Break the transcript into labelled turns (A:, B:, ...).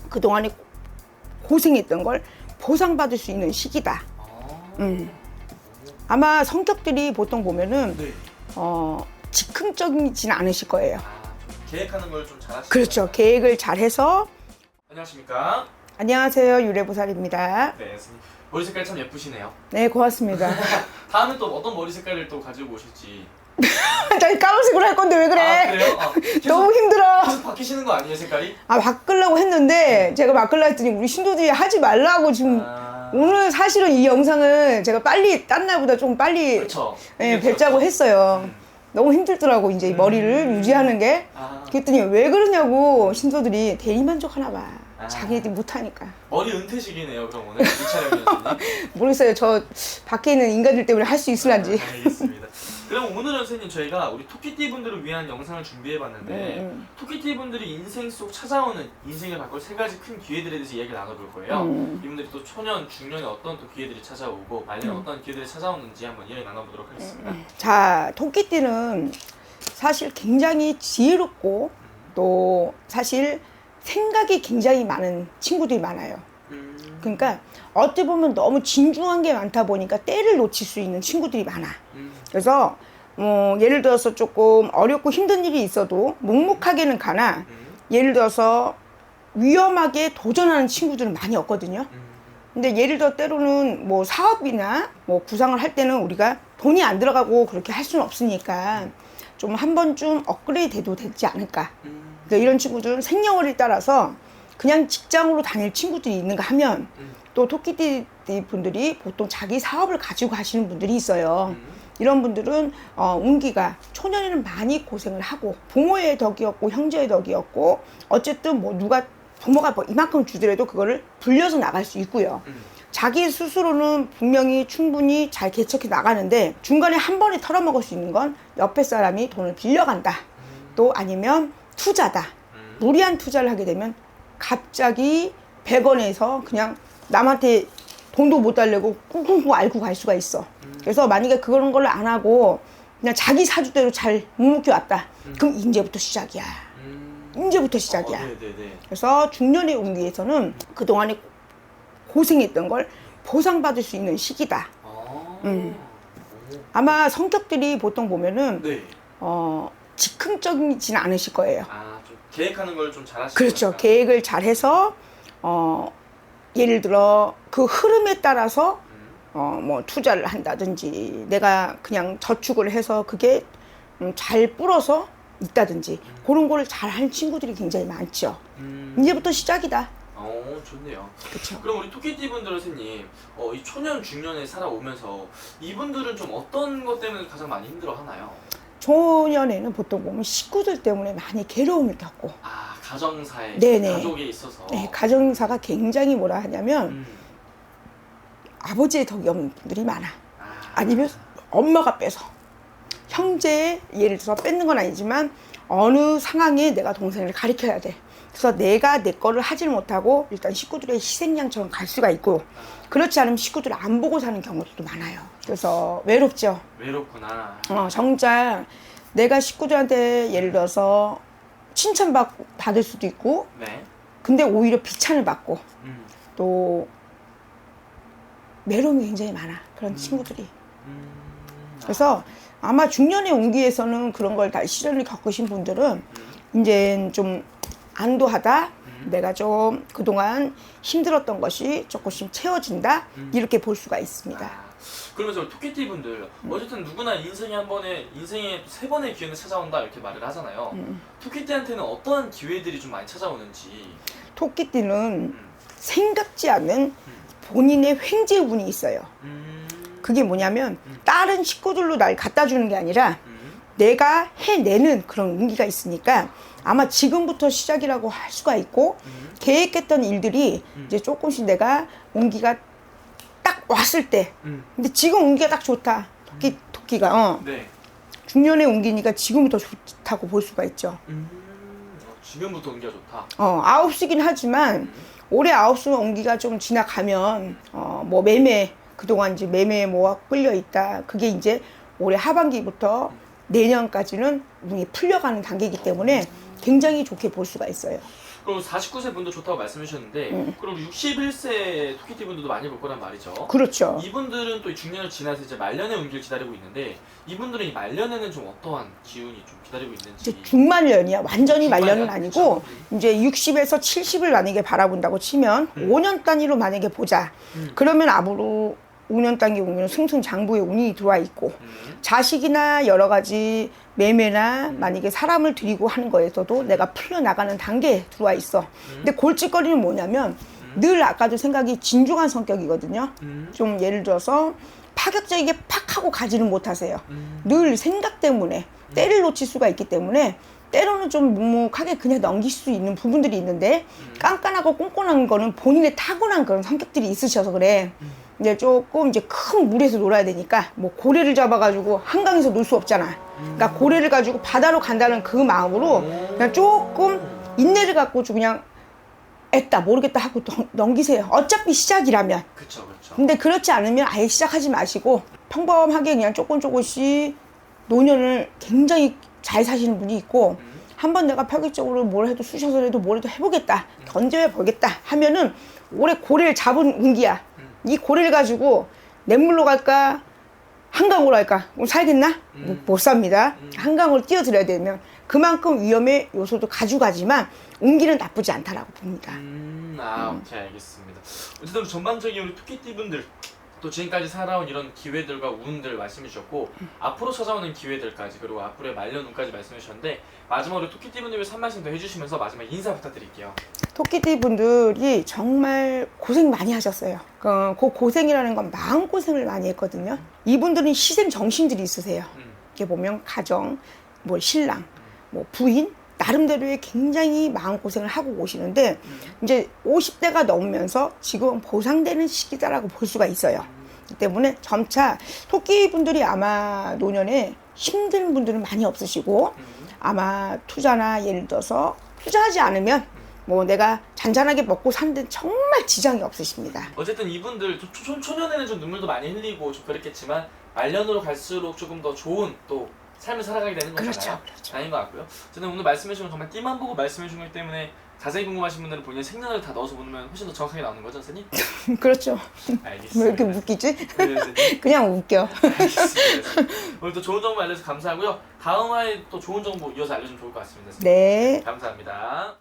A: 그동안에 고생했던 걸 보상받을 수 있는 시기다. 아마 성격들이 보통 보면은
B: 네.
A: 즉흥적이진 않으실 거예요.
B: 좀 계획하는 걸 좀 잘하시는
A: 그렇죠.
B: 거예요?
A: 계획을 잘 해서.
B: 안녕하십니까?
A: 안녕하세요. 유래보살입니다.
B: 네, 선생님. 머리 색깔 참 예쁘시네요.
A: 네, 고맙습니다.
B: 다음에 또 어떤 머리 색깔을 또 가지고 오실지.
A: 나 까만색으로 할 건데 왜 그래?
B: 아, 그래요?
A: 너무 힘들어.
B: 계속 바뀌시는 거 아니에요, 색깔이?
A: 바꾸려고 했는데 제가 바꾸려 했더니 우리 신도들이 하지 말라고 지금 오늘 사실은 이 영상을 제가 빨리 딴 날보다 좀 빨리
B: 그렇죠.
A: 뵙자고 했어요. 너무 힘들더라고 이제 이 머리를 유지하는 게. 그랬더니 왜 그러냐고 신도들이 대리만족하나 봐. 자기네들이 못하니까.
B: 머리 은퇴식이네요, 그럼 오늘 이 촬영이었는데.
A: 모르겠어요. 저 밖에 있는 인간들 때문에 할 수 있을란지.
B: 알겠습니다. 그럼 오늘은 선생님 저희가 우리 토끼띠 분들을 위한 영상을 준비해봤는데 토끼띠 분들이 인생 속 찾아오는 인생을 바꿀 세 가지 큰 기회들에 대해서 이야기를 나눠볼 거예요. 이분들이 또 초년, 중년에 어떤 또 기회들이 찾아오고 말년에 어떤 기회들이 찾아오는지 한번 이야기 나눠보도록 하겠습니다.
A: 자, 토끼띠는 사실 굉장히 지혜롭고 또 사실 생각이 굉장히 많은 친구들이 많아요. 그러니까 어떻게 보면 너무 진중한 게 많다 보니까 때를 놓칠 수 있는 친구들이 많아. 그래서 예를 들어서 조금 어렵고 힘든 일이 있어도 묵묵하게는 가나 예를 들어서 위험하게 도전하는 친구들은 많이 없거든요. 근데 예를 들어 때로는 뭐 사업이나 뭐 구상을 할 때는 우리가 돈이 안 들어가고 그렇게 할 수는 없으니까 좀 한 번쯤 업그레이드 돼도 되지 않을까. 그러니까 이런 친구들은 생년월일 따라서 그냥 직장으로 다닐 친구들이 있는가 하면 또 토끼띠 분들이 보통 자기 사업을 가지고 가시는 분들이 있어요. 이런 분들은 운기가 초년에는 많이 고생을 하고 부모의 덕이었고 형제의 덕이었고 어쨌든 뭐 누가 부모가 뭐 이만큼 주더라도 그거를 불려서 나갈 수 있고요. 자기 스스로는 분명히 충분히 잘 개척해 나가는데 중간에 한 번에 털어먹을 수 있는 건 옆에 사람이 돈을 빌려간다. 또 아니면 투자다. 무리한 투자를 하게 되면 갑자기 100원에서 그냥 남한테 돈도 못 달래고 꿍꿍꿍 앓고 갈 수가 있어. 그래서 만약에 그런 걸 안 하고 그냥 자기 사주대로 잘 묵묵히 왔다. 그럼 이제부터 시작이야. 이제부터 시작이야. 그래서 중년의 운기에서는 그동안에 고생했던 걸 보상받을 수 있는 시기다. 아마 성격들이 보통 보면은 즉흥적이진 않으실 거예요.
B: 좀 계획하는 걸 좀 잘하시는
A: 그렇죠.
B: 거니까.
A: 계획을 잘 해서 예를 들어 그 흐름에 따라서 뭐 투자를 한다든지 내가 그냥 저축을 해서 그게 잘 불어서 있다든지 그런 거를 잘 하는 친구들이 굉장히 많죠. 이제부터 시작이다.
B: 좋네요.
A: 그쵸.
B: 그럼 우리 토끼띠 분들은 선생님 이 초년, 중년에 살아오면서 이분들은 좀 어떤 것 때문에 가장 많이 힘들어 하나요?
A: 초년에는 보통 보면 식구들 때문에 많이 괴로움을 겪고
B: 가정사에
A: 네네.
B: 가족에 있어서
A: 네, 가정사가 굉장히 뭐라 하냐면 아버지의 덕이 없는 분들이 많아. 아니면 엄마가 빼서 형제의 예를 들어서 뺏는 건 아니지만 어느 상황에 내가 동생을 가리켜야 돼. 그래서 내가 내 거를 하질 못하고 일단 식구들의 희생양처럼 갈 수가 있고 그렇지 않으면 식구들을 안 보고 사는 경우도 많아요. 그래서 외롭죠.
B: 외롭구나.
A: 정작 내가 식구들한테 예를 들어서 칭찬받을 수도 있고
B: 네.
A: 근데 오히려 비찬을 받고 또 외로움이 굉장히 많아. 그런 친구들이. 그래서 아마 중년의 운기에서는 그런 걸 다 시련을 겪으신 분들은 이제 좀 안도하다. 내가 좀 그동안 힘들었던 것이 조금씩 채워진다. 이렇게 볼 수가 있습니다.
B: 그러면서 토끼띠 분들 어쨌든 누구나 인생에 한 번에 인생에 세 번의 기회는 찾아온다 이렇게 말을 하잖아요. 토끼띠한테는 어떠한 기회들이 좀 많이 찾아오는지.
A: 토끼띠는 생각지 않은 본인의 횡재운이 있어요. 그게 뭐냐면 다른 식구들로 날 갖다 주는 게 아니라 내가 해내는 그런 운기가 있으니까 아마 지금부터 시작이라고 할 수가 있고 계획했던 일들이 이제 조금씩 내가 운기가 딱 왔을 때 근데 지금 운기가 딱 좋다. 토끼가
B: 네.
A: 중년의 운기니까 지금부터 좋다고 볼 수가 있죠.
B: 지금부터 운기가 좋다.
A: 9시긴 하지만 올해 9시 운기가 좀 지나가면 뭐 매매 그동안 이제 매매에 뭐가 끌려 있다. 그게 이제 올해 하반기부터 내년까지는 운이 풀려가는 단계이기 때문에 굉장히 좋게 볼 수가 있어요.
B: 그리고 49세 분도 좋다고 말씀해 주셨는데 그리고 61세 토끼띠 분들도 많이 볼 거란 말이죠.
A: 그렇죠.
B: 이분들은 또 중년을 지나서 이제 말년의 운기를 기다리고 있는데 이분들은 이 말년에는 좀 어떠한 기운이 좀 기다리고 있는지.
A: 이제 중말년이야. 완전히
B: 중말년?
A: 말년은 아니고 이제 60에서 70을 만약에 바라본다고 치면 5년 단위로 만약에 보자. 그러면 앞으로 5년 단위 보면 승승장구의 운이 들어와 있고 자식이나 여러 가지 매매나 만약에 사람을 들이고 하는 거에서도 내가 풀려나가는 단계에 들어와 있어. 근데 골칫거리는 뭐냐면 늘 아까도 생각이 진중한 성격이거든요. 좀 예를 들어서 파격적이게 팍 하고 가지는 못하세요. 늘 생각 때문에 때를 놓칠 수가 있기 때문에 때로는 좀 묵묵하게 그냥 넘길 수 있는 부분들이 있는데 깐깐하고 꼼꼼한 거는 본인의 타고난 그런 성격들이 있으셔서 그래. 이제 조금 이제 큰 물에서 놀아야 되니까 뭐 고래를 잡아가지고 한강에서 놀 수 없잖아. 그러니까 고래를 가지고 바다로 간다는 그 마음으로 그냥 조금 인내를 갖고 좀 그냥 애다 모르겠다 하고 넘기세요. 어차피 시작이라면.
B: 그렇죠, 그렇죠.
A: 근데 그렇지 않으면 아예 시작하지 마시고 평범하게 그냥 조금씩 노년을 굉장히 잘 사시는 분이 있고 한번 내가 파격적으로 뭘 해도 쑤셔서 해도 뭘 해도 해보겠다 던져보겠다 하면은 올해 고래를 잡은 운기야. 이 고래를 가지고 냇물로 갈까 한강으로 갈까 그럼 살겠나? 못 삽니다. 한강으로 뛰어들어야 되면 그만큼 위험의 요소도 가져가지만 운기는 나쁘지 않다라고 봅니다.
B: 오케이, 알겠습니다. 어쨌든 전반적인 우리 토끼띠 분들 또 지금까지 살아온 이런 기회들과 운들 말씀해 주셨고 앞으로 찾아오는 기회들까지 그리고 앞으로의 말년 운까지 말씀해 주셨는데 마지막으로 토끼띠 분들 위해서 한 말씀 더 해주시면서 마지막 인사 부탁드릴게요.
A: 토끼띠 분들이 정말 고생 많이 하셨어요. 그 고생이라는 건 마음고생을 많이 했거든요. 이분들은 희생 정신들이 있으세요. 이렇게 보면 가정, 뭐 신랑, 뭐 부인 나름대로의 굉장히 마음고생을 하고 오시는데 이제 50대가 넘으면서 지금 보상되는 시기다라고 볼 수가 있어요. 이 때문에 점차 토끼 분들이 아마 노년에 힘든 분들은 많이 없으시고 아마 투자나 예를 들어서 투자하지 않으면 뭐 내가 잔잔하게 먹고 사는 데 정말 지장이 없으십니다.
B: 어쨌든 이분들 초년에는 좀 눈물도 많이 흘리고 좀 그랬겠지만 말년으로 갈수록 조금 더 좋은 또 삶을 살아가게 되는 거잖아요.
A: 그렇죠.
B: 아닌 것 같고요. 저는 오늘 말씀해주신 건 정말 띠만 보고 말씀해주신 거기 때문에 자세히 궁금하신 분들은 본인의 생년을 다 넣어서 보면 훨씬 더 정확하게 나오는 거죠, 선생님?
A: 그렇죠.
B: 알겠습니다.
A: 왜 이렇게 웃기지?
B: 네, 선생님.
A: 그냥 웃겨.
B: 알겠습니다. 오늘 또 좋은 정보 알려주셔서 감사하고요. 다음 화에 또 좋은 정보 이어서 알려주면 좋을 것 같습니다, 선생님.
A: 네.
B: 감사합니다.